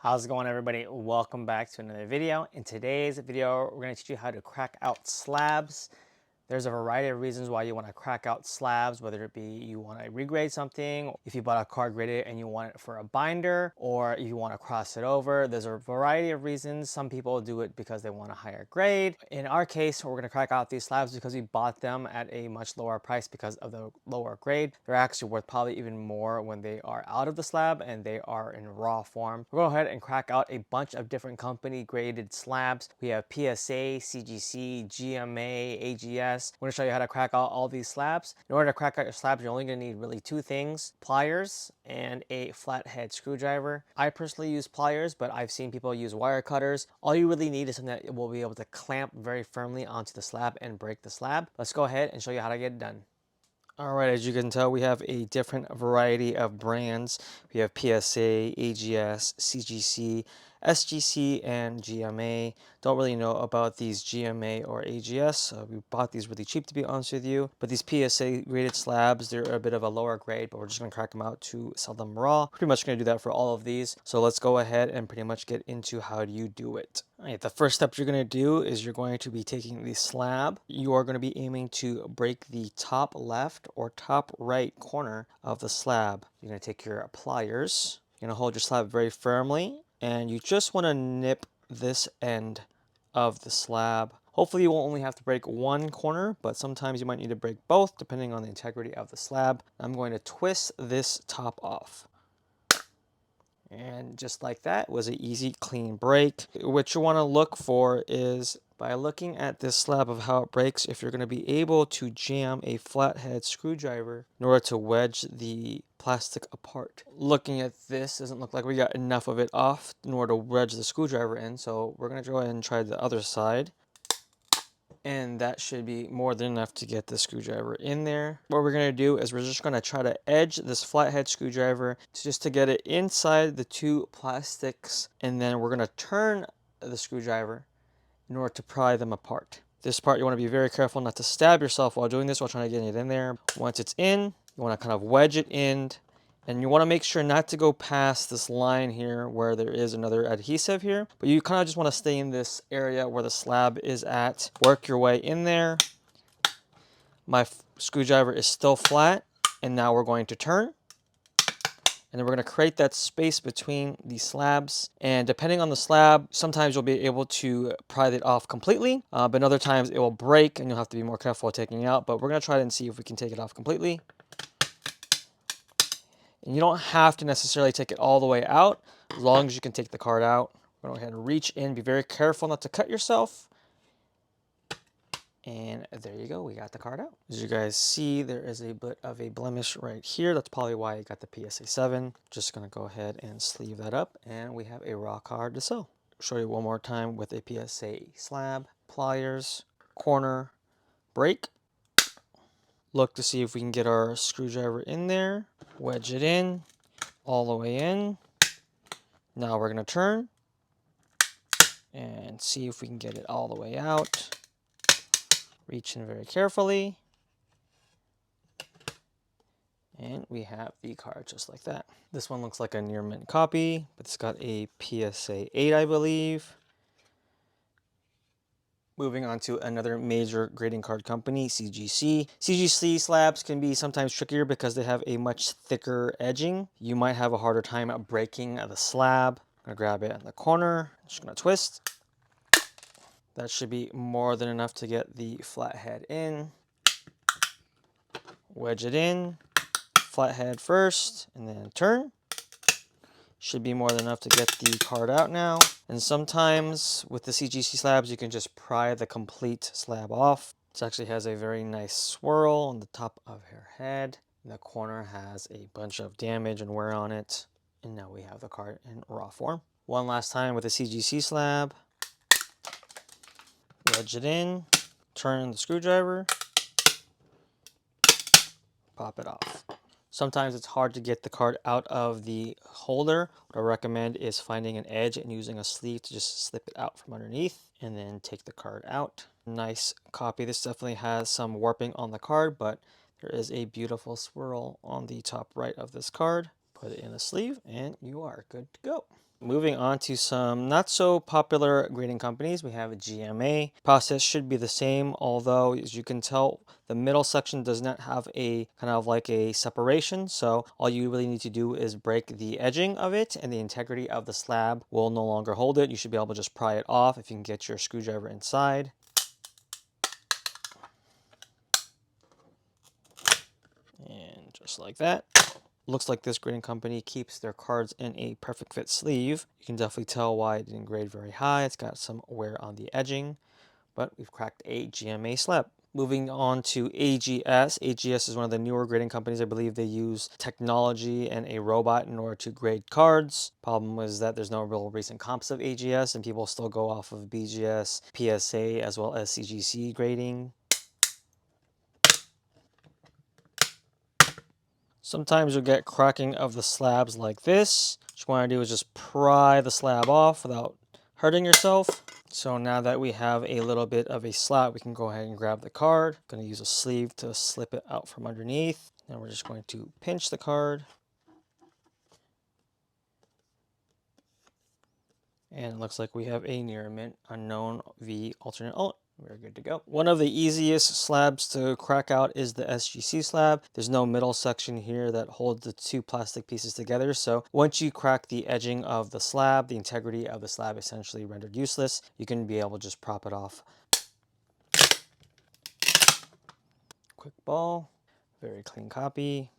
How's it going, everybody? Welcome back to another video. In today's video, we're going to teach you how to crack out slabs. There's a variety of reasons why you want to crack out slabs, whether it be you want to regrade something, if you bought a card graded and you want it for a binder, or if you want to cross it over. There's a variety of reasons. Some people do it because they want a higher grade. In our case, we're going to crack out these slabs because we bought them at a much lower price because of the lower grade. They're actually worth probably even more when they are out of the slab and they are in raw form. We'll go ahead and crack out a bunch of different company graded slabs. We have PSA, CGC, GMA, AGS. I'm going to show you how to crack out all these slabs. In order to crack out your slabs, you're only going to need really two things: pliers and a flathead screwdriver. I personally use pliers, but I've seen people use wire cutters. All you really need is something that will be able to clamp very firmly onto the slab and break the slab. Let's go ahead and show you how to get it done. Alright, as you can tell, we have a different variety of brands. We have PSA, AGS, CGC, SGC, and GMA. Don't really know about these GMA or AGS. We bought these really cheap, to be honest with you. But these PSA graded slabs, they're a bit of a lower grade, but we're just going to crack them out to sell them raw. Pretty much going to do that for all of these. So let's go ahead and pretty much get into how do you do it. Alright, the first step you're going to do is you're going to be taking the slab. You are going to be aiming to break the top left or top right corner of the slab. You're going to take your pliers. You're going to hold your slab very firmly, and you just want to nip this end of the slab. Hopefully you won't only have to break one corner, but sometimes you might need to break both depending on the integrity of the slab. I'm going to twist this top off. And just like that, was an easy, clean break. What you want to look for is, by looking at this slab of how it breaks, if you're going to be able to jam a flathead screwdriver in order to wedge the plastic apart. Looking at this, doesn't look like we got enough of it off in order to wedge the screwdriver in, so we're going to go ahead and try the other side. And that should be more than enough to get the screwdriver in there. What we're going to do is we're just going to try to edge this flathead screwdriver just to get it inside the two plastics, and then we're going to turn the screwdriver in order to pry them apart. This part you want to be very careful not to stab yourself while doing this, while trying to get it in there. Once it's in, you want to kind of wedge it in, and you want to make sure not to go past this line here where there is another adhesive here, but you kind of just want to stay in this area where the slab is at. Work your way in there. My screwdriver is still flat, and now we're going to turn. And then we're going to create that space between the slabs. And depending on the slab, sometimes you'll be able to pry it off completely, but other times it will break and you'll have to be more careful taking it out. But we're going to try it and see if we can take it off completely. And you don't have to necessarily take it all the way out, as long as you can take the card out. Go ahead and reach in, be very careful not to cut yourself. And there you go, we got the card out. As you guys see, there is a bit of a blemish right here. That's probably why I got the PSA 7. Just gonna go ahead and sleeve that up, and we have a raw card to sell. Show you one more time with a PSA slab, pliers, corner, break. Look to see if we can get our screwdriver in there, wedge it in, all the way in. Now we're gonna turn and see if we can get it all the way out. Reach in very carefully. And we have the card just like that. This one looks like a near mint copy, but it's got a PSA 8, I believe. Moving on to another major grading card company, CGC. CGC slabs can be sometimes trickier because they have a much thicker edging. You might have a harder time at breaking the slab. I'm gonna grab it in the corner, just gonna twist. That should be more than enough to get the flathead in. Wedge it in, flathead first, and then turn. Should be more than enough to get the card out now. And sometimes with the CGC slabs, you can just pry the complete slab off. It actually has a very nice swirl on the top of her head. And the corner has a bunch of damage and wear on it. And now we have the card in raw form. One last time with the CGC slab. Wedge it in, turn the screwdriver, pop it off. Sometimes it's hard to get the card out of the holder. What I recommend is finding an edge and using a sleeve to just slip it out from underneath and then take the card out. Nice copy. This definitely has some warping on the card, but there is a beautiful swirl on the top right of this card. Put it in the sleeve and you are good to go. Moving on to some not so popular grading companies, we have GMA. Process should be the same, although as you can tell, the middle section does not have a kind of like a separation. So all you really need to do is break the edging of it, and the integrity of the slab will no longer hold it. You should be able to just pry it off if you can get your screwdriver inside. And just like that. Looks like this grading company keeps their cards in a perfect fit sleeve. You can definitely tell why it didn't grade very high. It's got some wear on the edging, but we've cracked a GMA slab. Moving on to AGS. AGS is one of the newer grading companies. I believe they use technology and a robot in order to grade cards. Problem is that there's no real recent comps of AGS, and people still go off of BGS, PSA, as well as CGC grading. Sometimes you'll get cracking of the slabs like this. What you want to do is just pry the slab off without hurting yourself. So now that we have a little bit of a slab, we can go ahead and grab the card. I'm going to use a sleeve to slip it out from underneath. And we're just going to pinch the card. And it looks like we have a near mint unknown V alternate alt. We're good to go. One of the easiest slabs to crack out is the SGC slab. There's no middle section here that holds the two plastic pieces together. So once you crack the edging of the slab, the integrity of the slab essentially rendered useless. You can be able to just prop it off. Quick ball, very clean copy.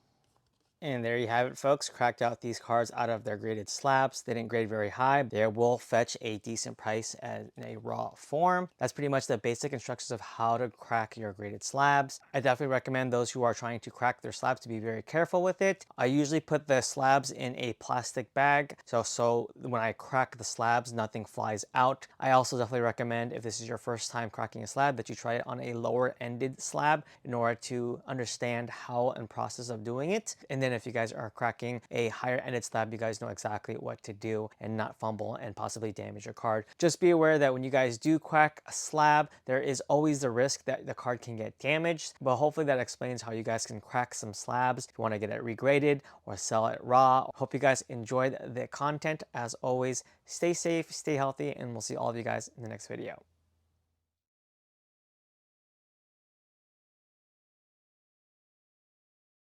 And there you have it, folks. Cracked out these cards out of their graded slabs. They didn't grade very high. They will fetch a decent price in a raw form. That's pretty much the basic instructions of how to crack your graded slabs. I definitely recommend those who are trying to crack their slabs to be very careful with it. I usually put the slabs in a plastic bag, so when I crack the slabs, nothing flies out. I also definitely recommend, if this is your first time cracking a slab, that you try it on a lower ended slab in order to understand how and process of doing it. And then if you guys are cracking a higher ended slab, you guys know exactly what to do and not fumble and possibly damage your card. Just be aware that when you guys do crack a slab, there is always the risk that the card can get damaged, but hopefully that explains how you guys can crack some slabs if you want to get it regraded or sell it raw. Hope you guys enjoyed the content. As always, stay safe, stay healthy, and we'll see all of you guys in the next video.